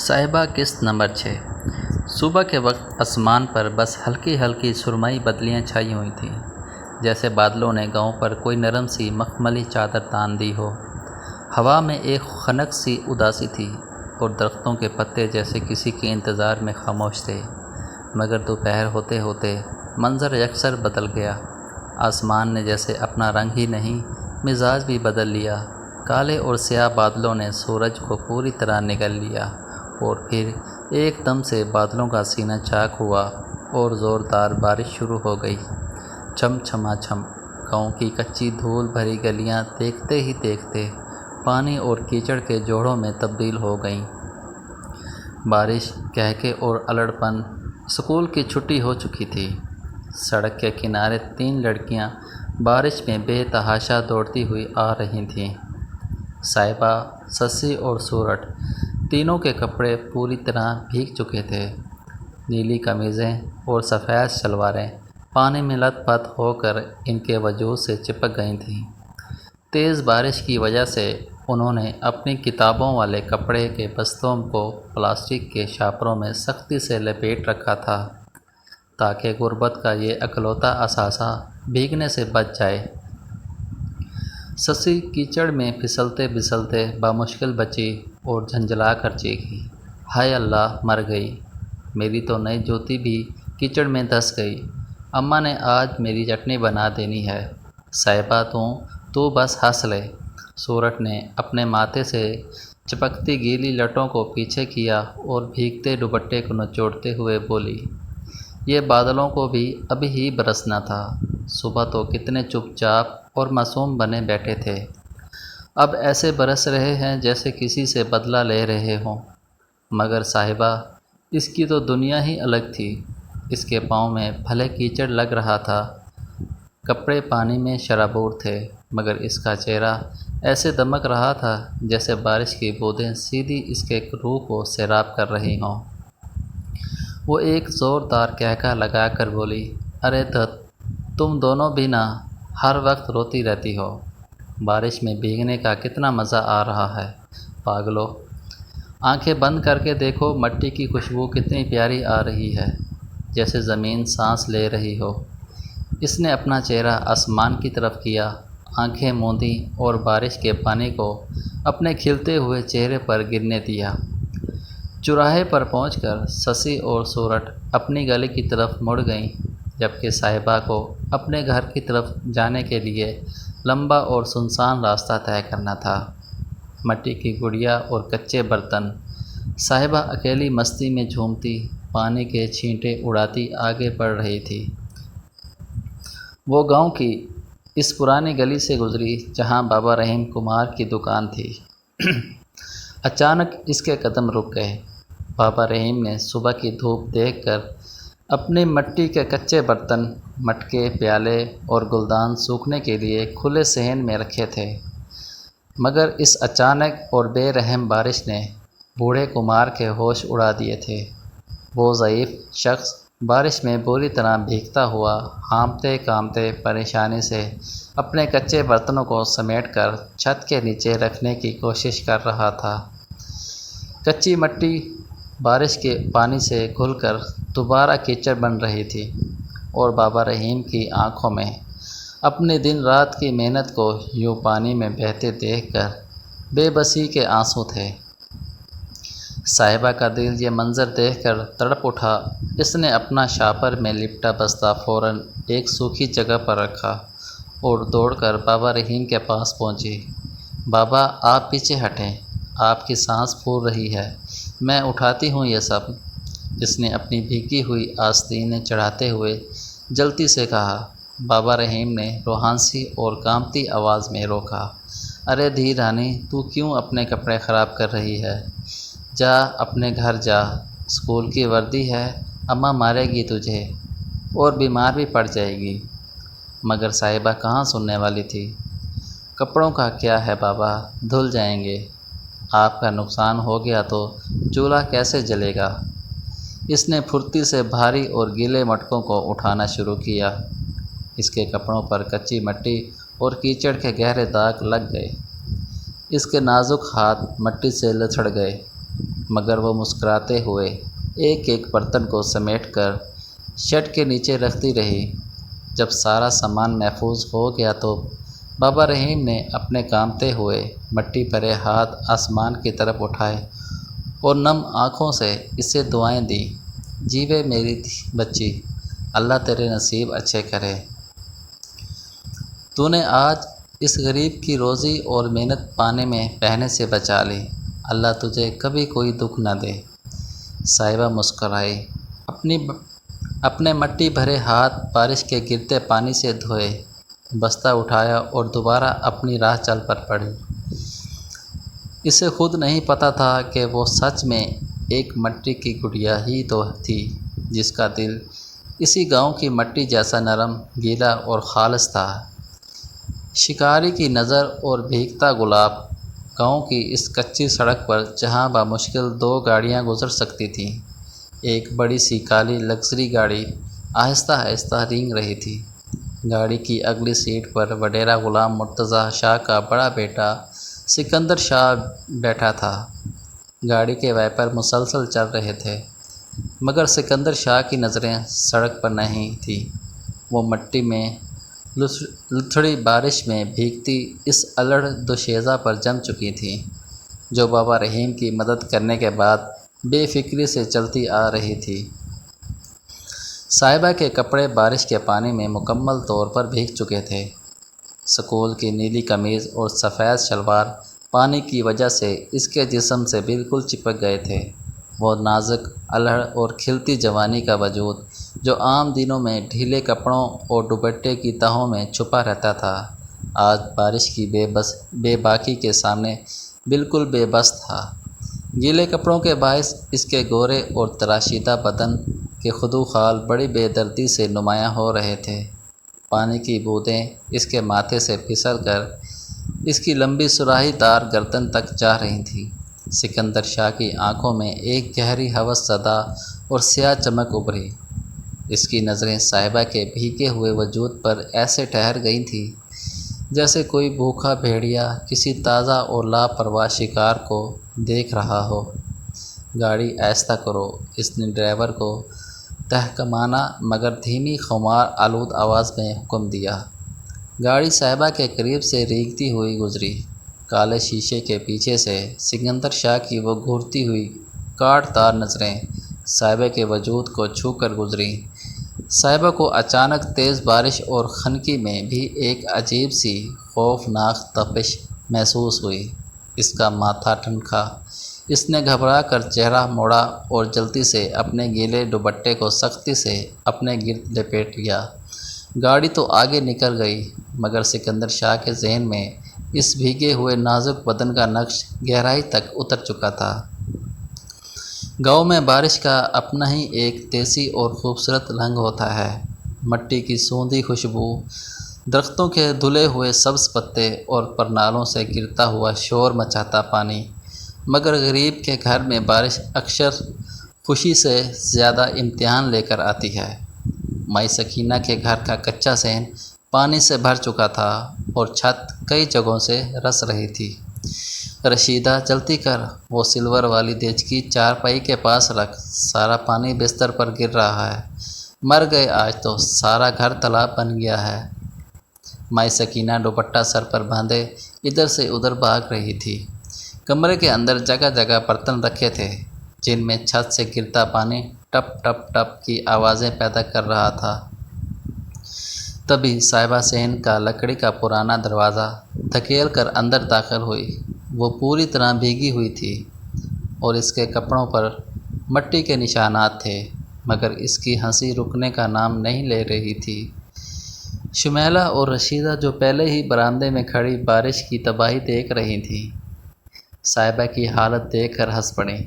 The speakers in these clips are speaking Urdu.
صاحبہ قسط نمبر 6۔ صبح کے وقت آسمان پر بس ہلکی ہلکی سرمئی بدلیاں چھائی ہوئی تھیں، جیسے بادلوں نے گاؤں پر کوئی نرم سی مخملی چادر تان دی ہو۔ ہوا میں ایک خنک سی اداسی تھی اور درختوں کے پتے جیسے کسی کے انتظار میں خاموش تھے۔ مگر دوپہر ہوتے ہوتے منظر یکسر بدل گیا۔ آسمان نے جیسے اپنا رنگ ہی نہیں، مزاج بھی بدل لیا۔ کالے اور سیاہ بادلوں نے سورج کو پوری طرح نگل لیا اور پھر ایک دم سے بادلوں کا سینہ چاک ہوا اور زوردار بارش شروع ہو گئی۔ چھم چھما چھم گاؤں کی کچی دھول بھری گلیاں دیکھتے ہی دیکھتے پانی اور کیچڑ کے جوڑوں میں تبدیل ہو گئیں۔ بارش، کہکے اور الڑ پن، اسکول کی چھٹی ہو چکی تھی۔ سڑک کے کنارے 3 لڑکیاں بارش میں بے تحاشا دوڑتی ہوئی آ رہی تھیں۔ صاحبہ، سسی اور سورٹ، تینوں کے کپڑے پوری طرح بھیگ چکے تھے۔ نیلی قمیضیں اور سفید شلواریں پانی میں لت پت ہو کر ان کے وجود سے چپک گئی تھیں۔ تیز بارش کی وجہ سے انہوں نے اپنی کتابوں والے کپڑے کے بستوں کو پلاسٹک کے شاپروں میں سختی سے لپیٹ رکھا تھا تاکہ غربت کا یہ اکلوتا اثاثہ بھیگنے سے بچ جائے۔ سسی کیچڑ میں پھسلتے پھسلتے بامشکل بچی اور جھنجھلا کر چیخی، ہائے اللہ، مر گئی! میری تو نئی جوتی بھی کیچڑ میں دھس گئی۔ اماں نے آج میری چٹنی بنا دینی ہے۔ صاحبہ، تو بس ہنس لے۔ سورٹ نے اپنے ماتھے سے چپکتی گیلی لٹوں کو پیچھے کیا اور بھیگتے دوپٹے کو نچوڑتے ہوئے بولی، یہ بادلوں کو بھی ابھی ہی برسنا تھا۔ صبح تو کتنے چپ چاپ اور معصوم بنے بیٹھے تھے، اب ایسے برس رہے ہیں جیسے کسی سے بدلہ لے رہے ہوں۔ مگر صاحبہ، اس کی تو دنیا ہی الگ تھی۔ اس کے پاؤں میں بھلے کیچڑ لگ رہا تھا، کپڑے پانی میں شرابور تھے، مگر اس کا چہرہ ایسے دمک رہا تھا جیسے بارش کی بوندیں سیدھی اس کے روح کو سیراب کر رہی ہوں۔ وہ ایک زوردار کہکہ لگا کر بولی، ارے دھت، تم دونوں بھی نا ہر وقت روتی رہتی ہو۔ بارش میں بھیگنے کا کتنا مزہ آ رہا ہے، پاگلو! آنکھیں بند کر کے دیکھو، مٹی کی خوشبو کتنی پیاری آ رہی ہے، جیسے زمین سانس لے رہی ہو۔ اس نے اپنا چہرہ آسمان کی طرف کیا، آنکھیں موندیں اور بارش کے پانی کو اپنے کھلتے ہوئے چہرے پر گرنے دیا۔ چوراہے پر پہنچ کر سسی اور سورٹ اپنی گلی کی طرف مڑ گئیں، جبکہ صاحبہ کو اپنے گھر کی طرف جانے کے لیے لمبا اور سنسان راستہ طے کرنا تھا۔ مٹی کی گڑیا اور کچے برتن، صاحبہ اکیلی مستی میں جھومتی، پانی کے چھینٹے اڑاتی آگے بڑھ رہی تھی۔ وہ گاؤں کی اس پرانی گلی سے گزری جہاں بابا رحیم کمار کی دکان تھی۔ اچانک اس کے قدم رک گئے۔ بابا رحیم نے صبح کی دھوپ دیکھ کر اپنے مٹی کے کچے برتن، مٹکے، پیالے اور گلدان سوکھنے کے لیے کھلے صحن میں رکھے تھے، مگر اس اچانک اور بے رحم بارش نے بوڑھے کمار کے ہوش اڑا دیے تھے۔ وہ ضعیف شخص بارش میں بری طرح بھیگتا ہوا، ہامتے کامتے پریشانی سے اپنے کچے برتنوں کو سمیٹ کر چھت کے نیچے رکھنے کی کوشش کر رہا تھا۔ کچی مٹی بارش کے پانی سے گھل کر دوبارہ کیچڑ بن رہی تھی اور بابا رحیم کی آنکھوں میں اپنی دن رات کی محنت کو یوں پانی میں بہتے دیکھ کر بے بسی کے آنسو تھے۔ صاحبہ کا دل یہ منظر دیکھ کر تڑپ اٹھا۔ اس نے اپنا شاپر میں لپٹا بستہ فوراً ایک سوکھی جگہ پر رکھا اور دوڑ کر بابا رحیم کے پاس پہنچی۔ بابا، آپ پیچھے ہٹیں، آپ کی سانس پھول رہی ہے، میں اٹھاتی ہوں یہ سب۔ اس نے اپنی بھیگی ہوئی آستینیں چڑھاتے ہوئے جلتی سے کہا۔ بابا رحیم نے روحانسی اور کانپتی آواز میں روکا، ارے دھی رانی، تو کیوں اپنے کپڑے خراب کر رہی ہے؟ جا اپنے گھر جا، اسکول کی وردی ہے، اماں مارے گی تجھے اور بیمار بھی پڑ جائے گی۔ مگر صاحبہ کہاں سننے والی تھی۔ کپڑوں کا کیا ہے بابا، دھل جائیں گے۔ آپ کا نقصان ہو گیا تو چولہا کیسے جلے گا؟ اس نے پھرتی سے بھاری اور گیلے مٹکوں کو اٹھانا شروع کیا۔ اس کے کپڑوں پر کچی مٹی اور کیچڑ کے گہرے داغ لگ گئے۔ اس کے نازک ہاتھ مٹی سے لتھڑ گئے، مگر وہ مسکراتے ہوئے ایک ایک برتن کو سمیٹ کر شٹ کے نیچے رکھتی رہی۔ جب سارا سامان محفوظ ہو گیا تو بابا رحیم نے اپنے کانپتے ہوئے مٹی بھرے ہاتھ آسمان کی طرف اٹھائے اور نم آنکھوں سے اسے دعائیں دیں۔ جیوے میری بچی، اللہ تیرے نصیب اچھے کرے۔ تو نے آج اس غریب کی روزی اور محنت پانے میں بہنے سے بچا لی، اللہ تجھے کبھی کوئی دکھ نہ دے۔ صاحبہ مسکرائی، اپنے مٹی بھرے ہاتھ بارش کے گرتے پانی سے دھوئے، بستہ اٹھایا اور دوبارہ اپنی راہ چل پڑی۔ اسے خود نہیں پتہ تھا کہ وہ سچ میں ایک مٹی کی گڑیا ہی تو تھی، جس کا دل اسی گاؤں کی مٹی جیسا نرم، گیلا اور خالص تھا۔ شکاری کی نظر اور بھیگتا گلاب، گاؤں کی اس کچی سڑک پر جہاں بمشکل 2 گاڑیاں گزر سکتی تھیں، ایک بڑی سی کالی لگژری گاڑی آہستہ آہستہ رینگ رہی تھی۔ گاڑی کی اگلی سیٹ پر وڈیرا غلام مرتضیٰ شاہ کا بڑا بیٹا سکندر شاہ بیٹھا تھا۔ گاڑی کے وائپر مسلسل چل رہے تھے، مگر سکندر شاہ کی نظریں سڑک پر نہیں تھیں۔ وہ مٹی میں لتھڑی بارش میں بھیگتی اس الڑ دوشیزہ پر جم چکی تھیں، جو بابا رحیم کی مدد کرنے کے بعد بے فکری سے چلتی آ رہی تھی۔ صاحبہ کے کپڑے بارش کے پانی میں مکمل طور پر بھیگ چکے تھے۔ سکول کی نیلی قمیض اور سفید شلوار پانی کی وجہ سے اس کے جسم سے بالکل چپک گئے تھے۔ وہ نازک، الڑ اور کھلتی جوانی کا وجود، جو عام دنوں میں ڈھیلے کپڑوں اور دوپٹے کی تہوں میں چھپا رہتا تھا، آج بارش کی بے باکی کے سامنے بالکل بے بس تھا۔ گیلے کپڑوں کے باعث اس کے گورے اور تراشیدہ بدن کے خدوخال بڑی بے دردی سے نمایاں ہو رہے تھے۔ پانی کی بوندیں اس کے ماتھے سے پھسل کر اس کی لمبی سراہی دار گردن تک جا رہی تھیں۔ سکندر شاہ کی آنکھوں میں ایک گہری ہوس زدہ اور سیاہ چمک ابھری۔ اس کی نظریں صاحبہ کے بھیگے ہوئے وجود پر ایسے ٹھہر گئی تھیں جیسے کوئی بھوکا بھیڑیا کسی تازہ اور لاپرواہ شکار کو دیکھ رہا ہو۔ گاڑی آہستہ کرو، اس نے ڈرائیور کو تحکمانہ مگر دھیمی خمار آلود آواز میں حکم دیا۔ گاڑی صاحبہ کے قریب سے رینگتی ہوئی گزری۔ کالے شیشے کے پیچھے سے سکندر شاہ کی وہ گھورتی ہوئی کاٹ دار نظریں صاحبہ کے وجود کو چھو کر گزریں۔ صاحبہ کو اچانک تیز بارش اور خنکی میں بھی ایک عجیب سی خوفناک تپش محسوس ہوئی۔ اس کا ماتھا ٹھنڈا، اس نے گھبرا کر چہرہ موڑا اور جلدی سے اپنے گیلے دوپٹے کو سختی سے اپنے گرد لپیٹ لیا۔ گاڑی تو آگے نکل گئی، مگر سکندر شاہ کے ذہن میں اس بھیگے ہوئے نازک بدن کا نقش گہرائی تک اتر چکا تھا۔ گاؤں میں بارش کا اپنا ہی ایک دیسی اور خوبصورت رنگ ہوتا ہے۔ مٹی کی سوندھی خوشبو، درختوں کے دھلے ہوئے سبز پتے اور پرنالوں سے گرتا ہوا شور مچاتا پانی، مگر غریب کے گھر میں بارش اکثر خوشی سے زیادہ امتحان لے کر آتی ہے۔ مائی سکینہ کے گھر کا کچا صحن پانی سے بھر چکا تھا اور چھت کئی جگہوں سے رس رہی تھی۔ رشیدہ جلدی کر، وہ سلور والی دیچکی چارپائی کے پاس رکھ، سارا پانی بستر پر گر رہا ہے، مر گئے آج تو سارا گھر تالاب بن گیا ہے۔ مائی سکینہ دوپٹہ سر پر باندھے ادھر سے ادھر بھاگ رہی تھی۔ کمرے کے اندر جگہ جگہ برتن رکھے تھے، جن میں چھت سے گرتا پانی ٹپ ٹپ ٹپ کی آوازیں پیدا کر رہا تھا۔ تبھی صاحبہ صحن کا لکڑی کا پرانا دروازہ دھکیل کر اندر داخل ہوئی۔ وہ پوری طرح بھیگی ہوئی تھی اور اس کے کپڑوں پر مٹی کے نشانات تھے، مگر اس کی ہنسی رکنے کا نام نہیں لے رہی تھی۔ شمیلہ اور رشیدہ، جو پہلے ہی برآمدے میں کھڑی بارش کی تباہی دیکھ رہی تھیں، صاحبہ کی حالت دیکھ کر ہنس پڑیں۔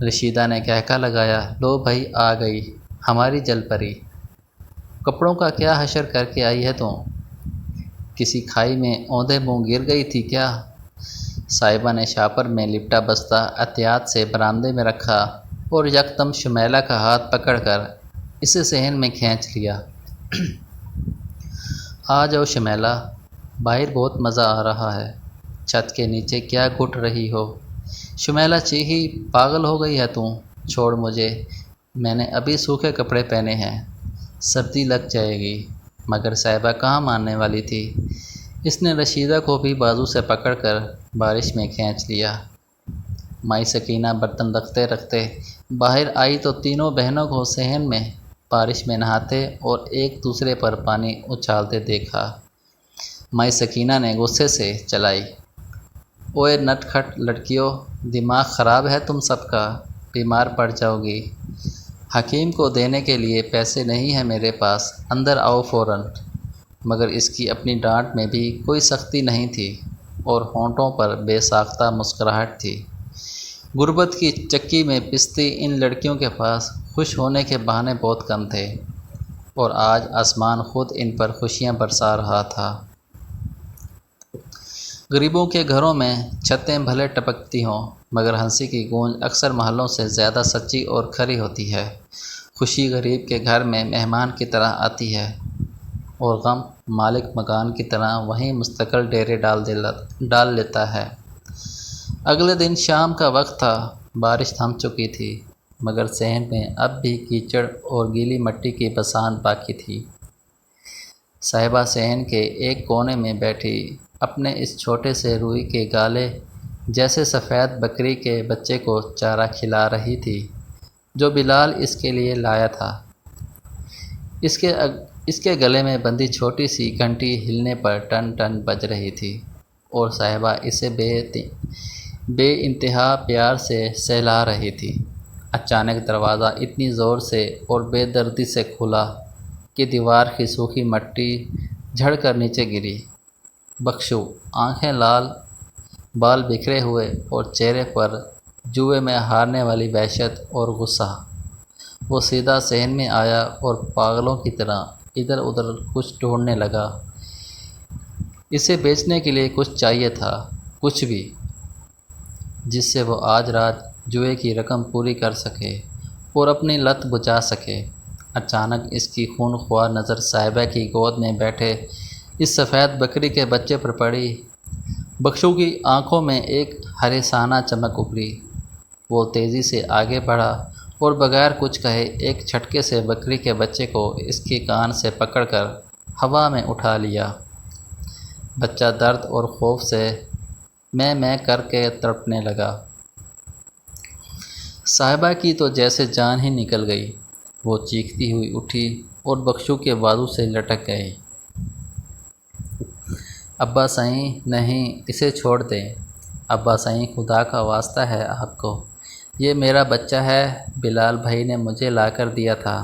رشیدہ نے کہکا لگایا، لو بھائی آ گئی ہماری جل پری، کپڑوں کا کیا حشر کر کے آئی ہے تو؟ کسی کھائی میں اوندھے منہ گر گئی تھی کیا؟ صاحبہ نے شاپر میں لپٹا بستہ احتیاط سے برآمدے میں رکھا اور یکدم شمیلہ کا ہاتھ پکڑ کر اسے صحن میں کھینچ لیا۔ آ جاؤ شمیلہ، باہر بہت مزہ آ رہا ہے، چھت کے نیچے کیا گھٹ رہی ہو؟ شمیلہ چیخی، پاگل ہو گئی ہے تو؟ چھوڑ مجھے، میں نے ابھی سوکھے کپڑے پہنے ہیں، سردی لگ جائے گی۔ مگر صاحبہ کہاں ماننے والی تھی۔ اس نے رشیدہ کو بھی بازو سے پکڑ کر بارش میں کھینچ لیا۔ مائی سکینہ برتن رکھتے رکھتے باہر آئی تو تینوں بہنوں کو صحن میں بارش میں نہاتے اور ایک دوسرے پر پانی اچھالتے دیکھا۔ مائی سکینہ نے غصے سے چلائی، اوئے نٹ کھٹ لڑکیوں، دماغ خراب ہے تم سب کا، بیمار پڑ جاؤ گی۔ حکیم کو دینے کے لیے پیسے نہیں ہیں میرے پاس، اندر آؤ فوراً۔ مگر اس کی اپنی ڈانٹ میں بھی کوئی سختی نہیں تھی اور ہونٹوں پر بے ساختہ مسکراہٹ تھی۔ غربت کی چکی میں پستی ان لڑکیوں کے پاس خوش ہونے کے بہانے بہت کم تھے، اور آج آسمان خود ان پر خوشیاں برسا رہا تھا۔ غریبوں کے گھروں میں چھتیں بھلے ٹپکتی ہوں، مگر ہنسی کی گونج اکثر محلوں سے زیادہ سچی اور کھری ہوتی ہے۔ خوشی غریب کے گھر میں مہمان کی طرح آتی ہے، اور غم مالک مکان کی طرح وہیں مستقل ڈیرے ڈال لیتا ہے۔ اگلے دن شام کا وقت تھا، بارش تھم چکی تھی، مگر صحن میں اب بھی کیچڑ اور گیلی مٹی کی بساند باقی تھی۔ صاحبہ صحن کے ایک کونے میں بیٹھی اپنے اس چھوٹے سے روئی کے گالے جیسے سفید بکری کے بچے کو چارہ کھلا رہی تھی، جو بلال اس کے لیے لایا تھا۔ اس کے گلے میں بندھی چھوٹی سی گھنٹی ہلنے پر ٹن ٹن بج رہی تھی، اور صاحبہ اسے بے انتہا پیار سے سہلا رہی تھی۔ اچانک دروازہ اتنی زور سے اور بے دردی سے کھلا کہ دیوار کی سوکھی مٹی جھڑ کر نیچے گری۔ بخشو، آنکھیں لال، بال بکھرے ہوئے اور چہرے پر جوئے میں ہارنے والی وحشت اور غصہ۔ وہ سیدھا صحن میں آیا اور پاگلوں کی طرح ادھر ادھر کچھ ڈھونڈنے لگا۔ اسے بیچنے کے لیے کچھ چاہیے تھا، کچھ بھی، جس سے وہ آج رات جوئے کی رقم پوری کر سکے اور اپنی لت بجھا سکے۔ اچانک اس کی خون خوار نظر صاحبہ کی گود میں بیٹھے اس سفید بکری کے بچے پر پڑی۔ بخشو کی آنکھوں میں ایک حریصانہ چمک ابھری۔ وہ تیزی سے آگے بڑھا اور بغیر کچھ کہے ایک جھٹکے سے بکری کے بچے کو اس کے کان سے پکڑ کر ہوا میں اٹھا لیا۔ بچہ درد اور خوف سے میں کر کے تڑپنے لگا۔ صاحبہ کی تو جیسے جان ہی نکل گئی۔ وہ چیختی ہوئی اٹھی اور بخشو کے بازو سے لٹک گئی۔ ابا سائیں، نہیں، اسے چھوڑ دیں۔ ابا سائیں، خدا کا واسطہ ہے آپ کو، یہ میرا بچہ ہے، بلال بھائی نے مجھے لا کر دیا تھا،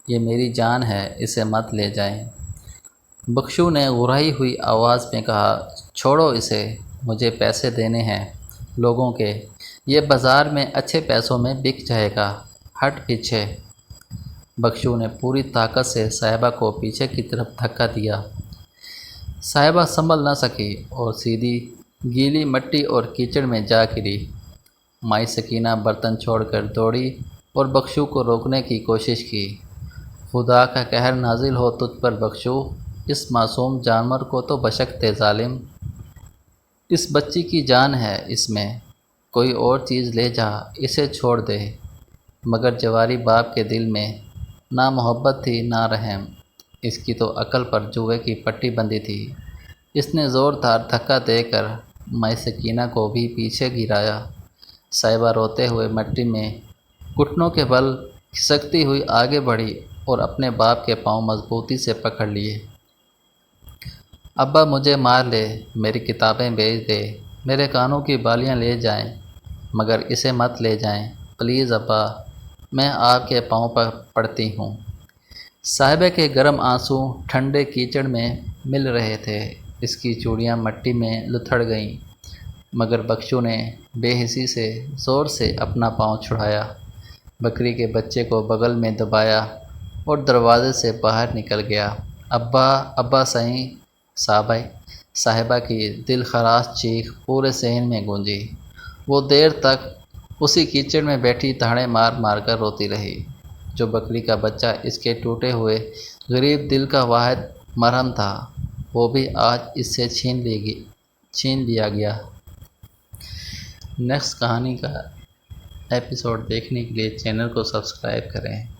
یہ میری جان ہے، اسے مت لے جائیں۔ بخشو نے گھرائی ہوئی آواز میں کہا، چھوڑو اسے، مجھے پیسے دینے ہیں لوگوں کے، یہ بازار میں اچھے پیسوں میں بک جائے گا، ہٹ پیچھے۔ بخشو نے پوری طاقت سے صاحبہ کو پیچھے کی طرف دھکا دیا۔ صاحبہ سنبھل نہ سکی اور سیدھی گیلی مٹی اور کیچڑ میں جا گری۔ مائی سکینہ برتن چھوڑ کر دوڑی اور بخشو کو روکنے کی کوشش کی۔ خدا کا قہر نازل ہو تجھ پر بخشو، اس معصوم جانور کو تو بشک دے ظالم، اس بچی کی جان ہے اس میں، کوئی اور چیز لے جا، اسے چھوڑ دے۔ مگر جواری باپ کے دل میں نہ محبت تھی نہ رحم، اس کی تو عقل پر جوئے کی پٹی بندھی تھی۔ اس نے زوردار دھکا دے کر مائی سکینہ کو بھی پیچھے گرایا۔ صاحبہ روتے ہوئے مٹی میں گھٹنوں کے بل کھسکتی ہوئی آگے بڑھی اور اپنے باپ کے پاؤں مضبوطی سے پکڑ لیے۔ ابا مجھے مار لے، میری کتابیں بیچ دے، میرے کانوں کی بالیاں لے جائیں، مگر اسے مت لے جائیں، پلیز ابا، میں آپ کے پاؤں پر پڑتی ہوں۔ صاحبہ کے گرم آنسو ٹھنڈے کیچڑ میں مل رہے تھے، اس کی چوڑیاں مٹی میں لتھڑ گئیں، مگر بخشو نے بے حسی سے زور سے اپنا پاؤں چھڑایا، بکری کے بچے کو بغل میں دبایا اور دروازے سے باہر نکل گیا۔ ابا، ابا سائیں، صاحبہ کی دل خراش چیخ پورے صحن میں گونجی۔ وہ دیر تک اسی کیچڑ میں بیٹھی دھاڑے مار مار کر روتی رہی۔ جو بکری کا بچہ اس کے ٹوٹے ہوئے غریب دل کا واحد مرہم تھا، وہ بھی آج اس سے چھین لیا گیا۔ نیکسٹ کہانی کا ایپیسوڈ دیکھنے کے لیے چینل کو سبسکرائب کریں.